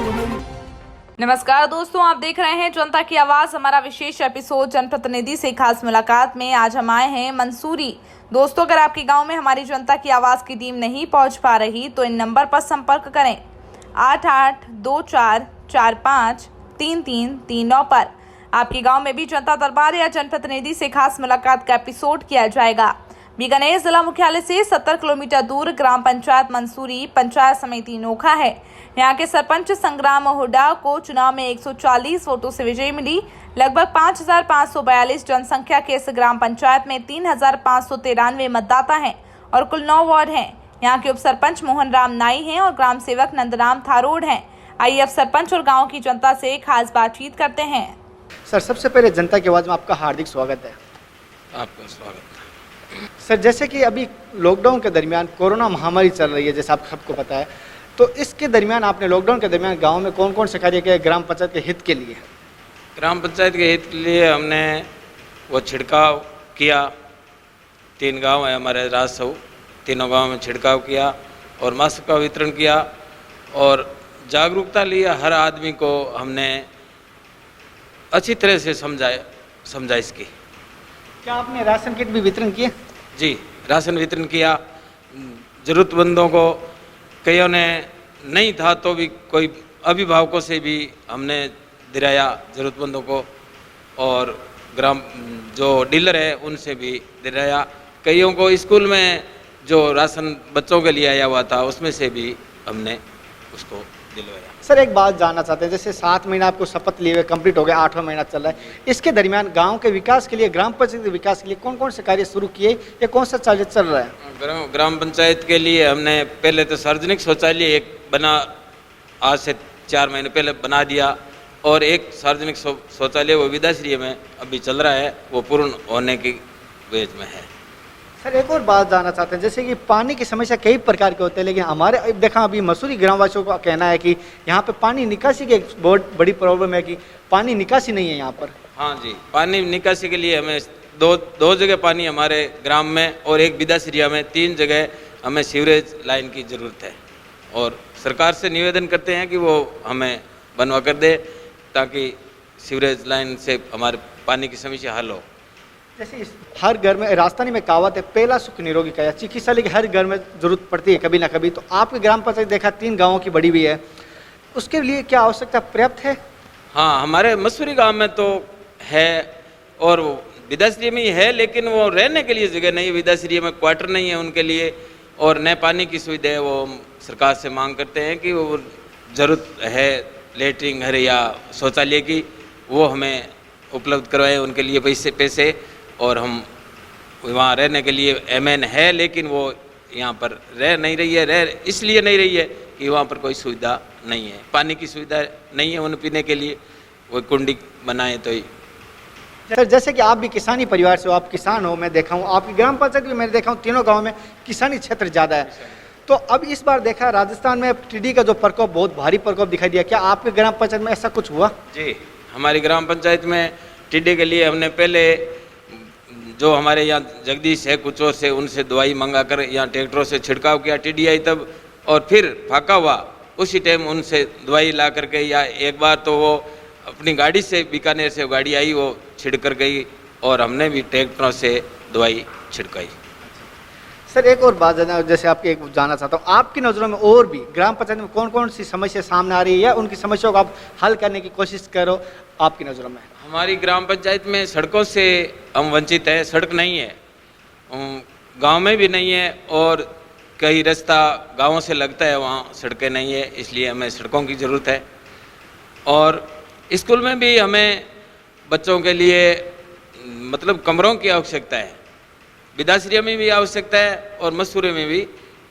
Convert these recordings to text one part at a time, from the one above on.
नमस्कार दोस्तों, आप देख रहे हैं जनता की आवाज, हमारा विशेष एपिसोड जनप्रतिनिधि से खास मुलाकात में। आज हम आए हैं मंसूरी। दोस्तों, अगर आपके गांव में हमारी जनता की आवाज की टीम नहीं पहुंच पा रही तो इन नंबर पर संपर्क करें 8824453339 पर। आपके गांव में भी जनता दरबार या जनप्रतिनिधि से खास मुलाकात का एपिसोड किया जाएगा। बीकानेर जिला मुख्यालय से 70 किलोमीटर दूर ग्राम पंचायत मंसूरी पंचायत समिति नोखा है। यहाँ के सरपंच संग्राम हुड्डा को चुनाव में 140 वोटों से विजय मिली। लगभग 5,542 जनसंख्या के इस ग्राम पंचायत में 3,593 मतदाता हैं और कुल 9 वार्ड हैं। यहाँ के उप सरपंच मोहन राम नाई हैं और ग्राम सेवक नंदराम थारोड़ हैं। आइए अब सरपंच और गाँव की जनता से खास बातचीत करते हैं। सर, सबसे पहले जनता की आवाज़ में आपका हार्दिक स्वागत है। आपका स्वागत है। सर, जैसे कि अभी लॉकडाउन के दरमियान कोरोना महामारी चल रही है, जैसे आप सबको पता है, तो इसके दरमियान आपने लॉकडाउन के दरमियान गांव में कौन कौन से कार्य किए ग्राम पंचायत के हित के लिए? ग्राम पंचायत के हित के लिए हमने वो छिड़काव किया। 3 गांव है हमारे राजसऊ, तीनों गांव में छिड़काव किया और मास्क का वितरण किया और जागरूकता लिया। हर आदमी को हमने अच्छी तरह से समझा इसकी। क्या आपने राशन किट भी वितरण किए? जी, राशन वितरण किया ज़रूरतमंदों को। कईयों ने नहीं था तो भी कोई अभिभावकों से भी हमने दिलाया ज़रूरतमंदों को, और ग्राम जो डीलर है उनसे भी दिलाया। कईयों को स्कूल में जो राशन बच्चों के लिए आया हुआ था उसमें से भी हमने उसको दिलवाया। सर, एक बात जानना चाहते हैं, जैसे 7 महीना आपको शपथ लिए हुए कंप्लीट हो गया, 8वां महीना चल रहा है, इसके दरमियान गांव के विकास के लिए, ग्राम पंचायत के विकास के लिए कौन कौन से कार्य शुरू किए या कौन सा कार्य चल रहा है? ग्राम पंचायत के लिए हमने पहले तो सार्वजनिक शौचालय एक बना, आज से 4 महीने पहले बना दिया, और एक सार्वजनिक शौचालय वो विद्याश्री में अभी चल रहा है, वो पूर्ण होने की वेज में है। सर, एक और बात जानना चाहते हैं, जैसे कि पानी की समस्या कई प्रकार के होते हैं, लेकिन हमारे देखा अभी मसूरी ग्रामवासियों का कहना है कि यहाँ पे पानी निकासी की एक बहुत बड़ी प्रॉब्लम है कि पानी निकासी नहीं है यहाँ पर। हाँ जी, पानी निकासी के लिए हमें दो जगह पानी हमारे ग्राम में और एक विद्याश्रिया में 3 जगह हमें सीवरेज लाइन की ज़रूरत है, और सरकार से निवेदन करते हैं कि वो हमें बनवा कर दे ताकि सीवरेज लाइन से हमारे पानी की समस्या हल हो। जैसे हर घर में, राजस्थानी में कहावत है, पहला सुख निरोगी काया। चिकित्सालय की हर घर में जरूरत पड़ती है कभी ना कभी, तो आपके ग्राम पंचायत देखा 3 गांवों की बड़ी हुई है, उसके लिए क्या आवश्यकता पर्याप्त है? हाँ, हमारे मसूरी गांव में तो है और विद्याश्री में ही है, लेकिन वो रहने के लिए जगह नहीं है। विद्याश्री में क्वार्टर नहीं है उनके लिए, और न पानी की सुविधा है। वो सरकार से मांग करते हैं कि वो ज़रूरत है लेटरिन घर या शौचालय की, वो हमें उपलब्ध करवाएं उनके लिए पैसे, और हम वहाँ रहने के लिए MN है, लेकिन वो यहाँ पर रह नहीं रही है। इसलिए नहीं रही है कि वहाँ पर कोई सुविधा नहीं है, पानी की सुविधा नहीं है उन पीने के लिए, वो कुंडी बनाए तो ही। सर, जैसे कि आप भी किसानी परिवार से हो, आप किसान हो, मैं देखा हूँ आपकी ग्राम पंचायत भी मैंने देखा हूँ, तीनों गाँव में किसानी क्षेत्र ज़्यादा है। तो अब इस बार देखा राजस्थान में टिड्डी का जो प्रकोप, बहुत भारी प्रकोप दिखाई दिया, क्या आपके ग्राम पंचायत में ऐसा कुछ हुआ? जी, हमारी ग्राम पंचायत में टिड्डी के लिए हमने पहले जो हमारे यहाँ जगदीश है कुचोर से, उनसे दवाई मंगाकर यहाँ ट्रैक्टरों से छिड़काव किया। टिड्डी आई तब, और फिर फाका हुआ उसी टाइम उनसे दवाई ला करके, या एक बार तो वो अपनी गाड़ी से, बीकानेर से गाड़ी आई, वो छिड़क कर गई, और हमने भी ट्रैक्टरों से दवाई छिड़काई। सर, एक और बात जैसे आपके एक जानना चाहता हूँ, आपकी नज़रों में और भी ग्राम पंचायत में कौन कौन सी समस्या सामने आ रही है, या उनकी समस्याओं को आप हल करने की कोशिश करो आपकी नज़रों में? हमारी ग्राम पंचायत में सड़कों से हम वंचित है। सड़क नहीं है, गांव में भी नहीं है, और कई रास्ता गांवों से लगता है, वहाँ सड़कें नहीं है, इसलिए हमें सड़कों की ज़रूरत है। और स्कूल में भी हमें बच्चों के लिए मतलब कमरों की आवश्यकता है। विद्याश्री में भी आवश्यकता है और मसूरी में भी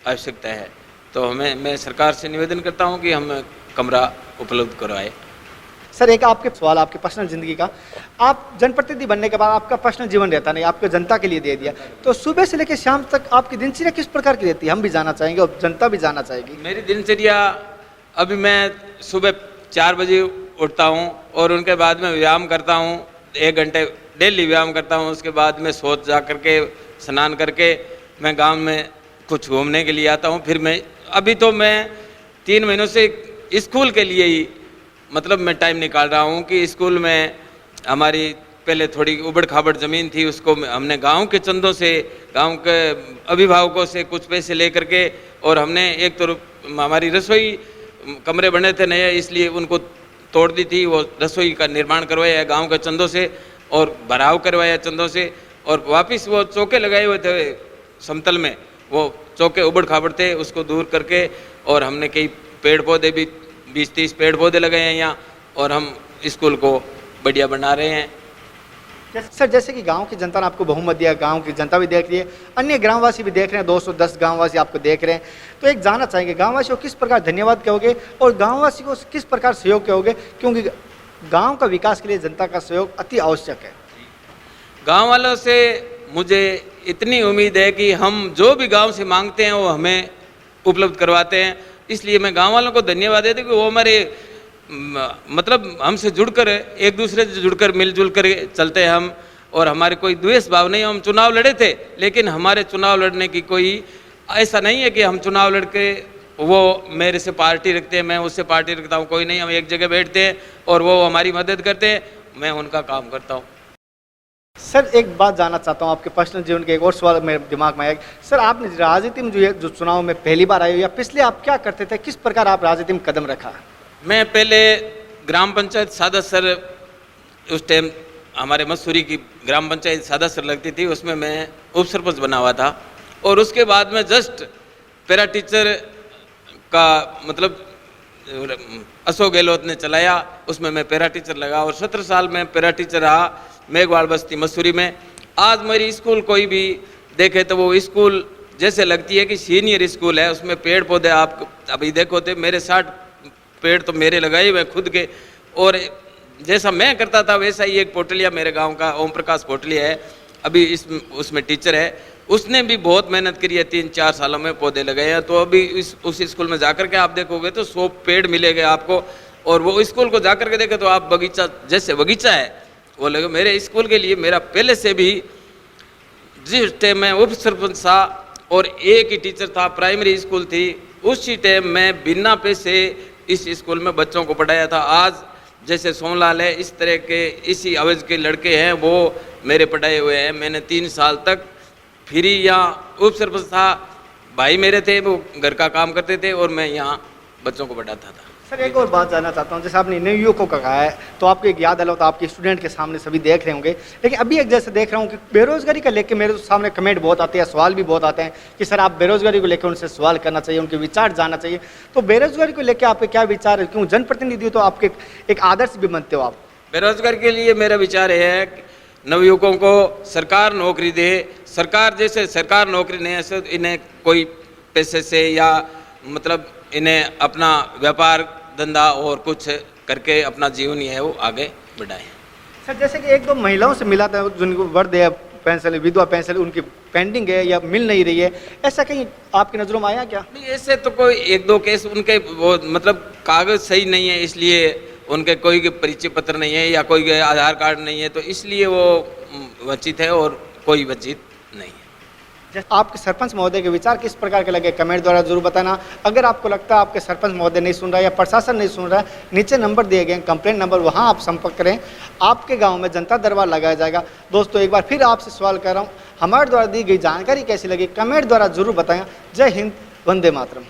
आवश्यकता है। तो मैं सरकार से निवेदन करता हूँ कि हम कमरा उपलब्ध करवाए। सर, एक आपके सवाल, आपकी पर्सनल ज़िंदगी का, आप जनप्रतिनिधि बनने के बाद आपका पर्सनल जीवन रहता नहीं, आपको जनता के लिए दे दिया, तो सुबह से लेकर शाम तक आपकी दिनचर्या किस प्रकार की रहती है? हम भी जानना चाहेंगे और जनता भी जानना चाहेगी। मेरी दिनचर्या, अभी मैं सुबह 4 बजे उठता हूँ और उनके बाद में व्यायाम करता हूँ, 1 घंटे डेली व्यायाम करता हूँ। उसके बाद में सोच जा करके स्नान करके मैं गांव में कुछ घूमने के लिए आता हूँ। फिर मैं अभी तो मैं 3 महीनों से स्कूल के लिए ही मतलब मैं टाइम निकाल रहा हूँ कि स्कूल में हमारी पहले थोड़ी उबड़ खाबड़ ज़मीन थी, उसको हमने गांव के चंदों से, गांव के अभिभावकों से कुछ पैसे लेकर के, और हमने एक तो हमारी रसोई कमरे बने थे नए, इसलिए उनको तोड़ दी थी, वो रसोई का निर्माण करवाया है गांव के चंदों से और भराव करवाया चंदों से, और वापस वो चौके लगाए हुए थे समतल में, वो चौके उबड़ खाबड़ थे, उसको दूर करके, और हमने कई पेड़ पौधे भी 20-30 पेड़ पौधे लगाए हैं यहाँ, और हम स्कूल को बढ़िया बना रहे हैं। सर जैसे कि गांव की जनता ने आपको बहुमत दिया, गांव की जनता भी देख रही है, अन्य ग्रामवासी भी देख रहे हैं, 210 गांववासी आपको देख रहे हैं, तो एक जानना चाहेंगे गांववासियों को किस प्रकार धन्यवाद कहोगे और गांववासी को किस प्रकार सहयोग कहोगे, क्योंकि गांव का विकास के लिए जनता का सहयोग अति आवश्यक है। गांव वालों से मुझे इतनी उम्मीद है कि हम जो भी गांव से मांगते हैं वो हमें उपलब्ध करवाते हैं, इसलिए मैं गांव वालों को धन्यवाद देता हूँ कि वो हमारे मतलब हमसे जुड़कर, एक दूसरे से जुड़कर मिलजुल कर चलते हैं हम, और हमारे कोई द्वेष भाव नहीं। हम चुनाव लड़े थे, लेकिन हमारे चुनाव लड़ने की कोई ऐसा नहीं है कि हम चुनाव लड़के वो मेरे से पार्टी रखते हैं, मैं उससे पार्टी रखता हूँ, कोई नहीं। हम एक जगह बैठते हैं और वो हमारी मदद करते हैं, मैं उनका काम करता हूँ। सर एक बात जानना चाहता हूँ आपके पर्सनल जीवन के, एक और सवाल मेरे दिमाग में आया। सर आपने राजनीति में जो चुनाव में पहली बार आए हो या पिछले आप क्या करते थे, किस प्रकार आप राजनीति में कदम रखा? मैं पहले ग्राम पंचायत सादासर, उस टाइम हमारे मसूरी की ग्राम पंचायत सादासर लगती थी, उसमें मैं उप सरपंच बना हुआ था, और उसके बाद में जस्ट पैरा टीचर का मतलब अशोक गहलोत ने चलाया, उसमें मैं पैरा टीचर लगा और 17 साल में पैरा टीचर रहा मेघवाड़ बस्ती मसूरी में। आज मेरी स्कूल कोई भी देखे तो वो स्कूल जैसे लगती है कि सीनियर स्कूल है, उसमें पेड़ पौधे आप अभी देखो तो मेरे 60 पेड़ तो मेरे लगाए हुए खुद के, और जैसा मैं करता था वैसा ही एक पोटलिया मेरे गांव का ओम प्रकाश पोटलिया है, अभी उसमें टीचर है, उसने भी बहुत मेहनत करी है, 3-4 सालों में पौधे लगाए हैं। तो अभी उस स्कूल में जाकर के आप देखोगे तो 100 पेड़ मिलेंगे आपको, और वो स्कूल को जाकर के देखे तो आप बगीचा जैसे बगीचा है वो लगे। मेरे स्कूल के लिए मेरा पहले से भी, जिस टाइम में उप सरपंच था और एक ही टीचर था, प्राइमरी स्कूल थी, उसी टाइम में बिना पैसे इस स्कूल में बच्चों को पढ़ाया था। आज जैसे सोमलाल है, इस तरह के इसी अवज के लड़के हैं, वो मेरे पढ़ाए हुए हैं। मैंने 3 साल तक फ्री यहाँ उप सरपंच था, भाई मेरे थे वो घर का काम करते थे और मैं यहाँ बच्चों को पढ़ाता था। सर एक और बात जानना चाहता हूँ, जैसे आपने नवयुवकों का कहा है तो आपको एक याद आया तो आपके स्टूडेंट के सामने सभी देख रहे होंगे, लेकिन अभी एक जैसे देख रहा हूँ कि बेरोजगारी का लेकर मेरे सामने कमेंट बहुत आते हैं, सवाल भी बहुत आते हैं कि सर आप बेरोजगारी को लेकर उनसे सवाल करना चाहिए, उनके विचार जानना चाहिए। तो बेरोजगारी को लेकर आपके क्या विचार है, क्यों जनप्रतिनिधि हो तो आपके एक आदर्श भी बनते हो आप? बेरोजगारी के लिए मेरा विचार है कि नवयुवकों को सरकार नौकरी दे। सरकार जैसे सरकार नौकरी नहीं है, इन्हें कोई पैसे से या मतलब इन्हें अपना व्यापार धंधा और कुछ करके अपना जीवन है वो आगे बढ़ाएं। सर जैसे कि 1-2 महिलाओं से मिला था जिनको वृद्ध है पेंशन, विधवा पेंशन उनकी पेंडिंग है या मिल नहीं रही है, ऐसा कहीं आपकी नज़रों में आया क्या? नहीं, ऐसे तो कोई 1-2 केस उनके वो मतलब कागज सही नहीं है, इसलिए उनके कोई परिचय पत्र नहीं है या कोई आधार कार्ड नहीं है, तो इसलिए वो वंचित है और कोई वंचित नहीं है। आपके सरपंच महोदय के विचार किस प्रकार के लगे कमेंट द्वारा जरूर बताना। अगर आपको लगता है आपके सरपंच महोदय नहीं सुन रहा है या प्रशासन नहीं सुन रहा है, नीचे नंबर दिए गए कंप्लेंट नंबर, वहां आप संपर्क करें। आपके गांव में जनता दरबार लगाया जाएगा। दोस्तों एक बार फिर आपसे सवाल कर रहा हूं, हमारे द्वारा दी गई जानकारी कैसी लगी कमेंट द्वारा जरूर बताएं। जय हिंद, वंदे मातरम।